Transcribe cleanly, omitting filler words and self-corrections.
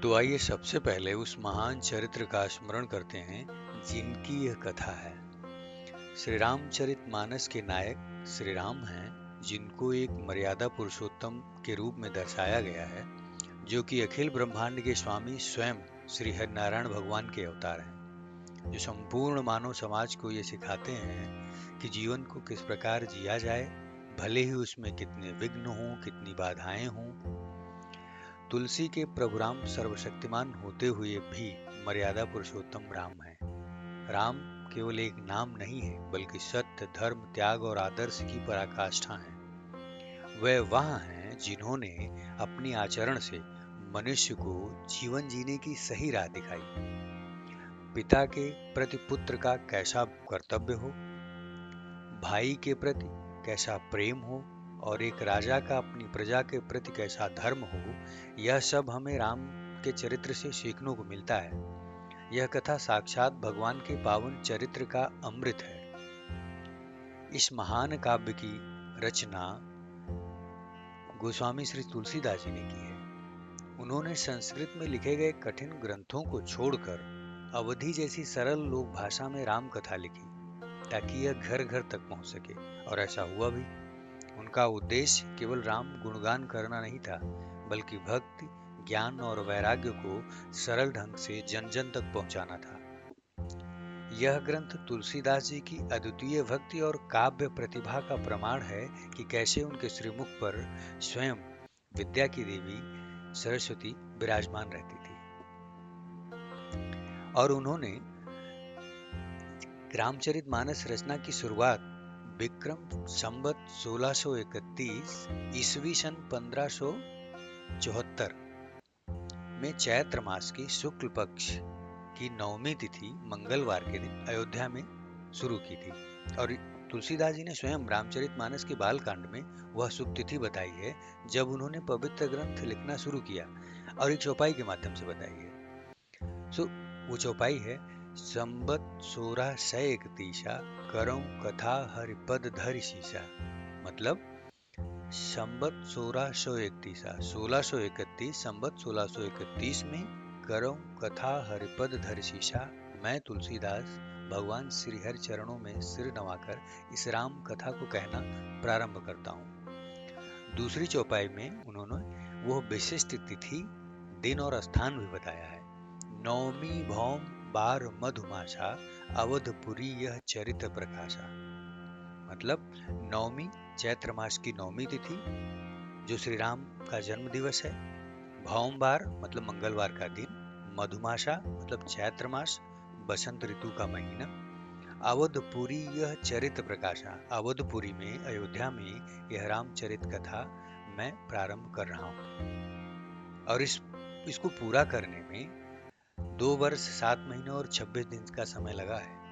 तो आइए सबसे पहले उस महान चरित्र का स्मरण करते हैं जिनकी यह कथा है। श्री रामचरितमानस के नायक श्री राम हैं, जिनको एक मर्यादा पुरुषोत्तम के रूप में दर्शाया गया है, जो कि अखिल ब्रह्मांड के स्वामी स्वयं श्री हरिनारायण भगवान के अवतार हैं, जो संपूर्ण मानव समाज को ये सिखाते हैं कि जीवन को किस प्रकार जिया जाए, भले ही उसमें कितने विघ्न हों, कितनी बाधाएं हों। तुलसी के प्रभु राम सर्वशक्तिमान होते हुए भी मर्यादा पुरुषोत्तम राम है। राम केवल एक नाम नहीं है, बल्कि सत्य, धर्म, त्याग और आदर्श की पराकाष्ठा है। वह वह हैं जिन्होंने अपनी आचरण से मनुष्य को जीवन जीने की सही राह दिखाई। पिता के प्रति पुत्र का कैसा कर्तव्य हो, भाई के प्रति कैसा प्रेम हो और एक राजा का अपनी प्रजा के प्रति कैसा धर्म हो, यह सब हमें राम के चरित्र से सीखने को मिलता है। यह कथा साक्षात भगवान के पावन चरित्र का अमृत है। इस महान काव्य की रचना गोस्वामी श्री तुलसीदास जी ने की है। उन्होंने संस्कृत में लिखे गए कठिन ग्रंथों को छोड़कर अवधी जैसी सरल लोक भाषा में राम कथा लिखी, ताकि यह घर घर तक पहुंच सके, और ऐसा हुआ भी। उनका उद्देश्य केवल राम गुणगान करना नहीं था, बल्कि भक्ति, ज्ञान और वैराग्य को सरल ढंग से जन जन तक पहुंचाना था। यह ग्रंथ तुलसीदास जी की अद्वितीय भक्ति और काव्य प्रतिभा का प्रमाण है कि कैसे उनके श्रीमुख पर स्वयं विद्या की देवी सरस्वती विराजमान रहती थी। और उन्होंने रामचरितमानस रचना की शुरुआत विक्रम संवत 1631 ईस्वी सन 1574 में चैत्र मास की शुक्ल पक्ष की नवमी तिथि मंगलवार के दिन अयोध्या में शुरू की थी। और तुलसीदास जी ने स्वयं रामचरितमानस के बालकांड में वह शुभ तिथि बताई है जब उन्होंने पवित्र ग्रंथ लिखना शुरू किया, और एक चौपाई के माध्यम से बताई है। वो चौपाई है, संबत 1631 करऊं कथा हरिपद धरि शीशा। मतलब संबत 1631 संबत 1631 में करऊं कथा हरिपद धरि शीशा, मैं तुलसीदास भगवान श्री हरि चरणों में सिर नवाकर इस राम कथा को कहना प्रारंभ करता हूँ। दूसरी चौपाई में उन्होंने वो विशिष्ट तिथि, दिन और स्थान भी बताया है। नवमी भौम बार मधुमासा, अवधपुरी यह चरित प्रकाशा। मतलब नवमी चैत्र मास की नवमी तिथि, जो श्री राम का जन्म दिवस है। भौमबार मतलब मंगलवार का दिन। मधुमासा मतलब चैत्र मास, बसंत ऋतु का महीना। अवधपुरी यह चरित प्रकाशा, अवधपुरी में, अयोध्या में यह रामचरित कथा मैं प्रारंभ कर रहा हूँ। और इसको पूरा करने में 2 वर्ष 7 महीने और 26 दिन का समय लगा है।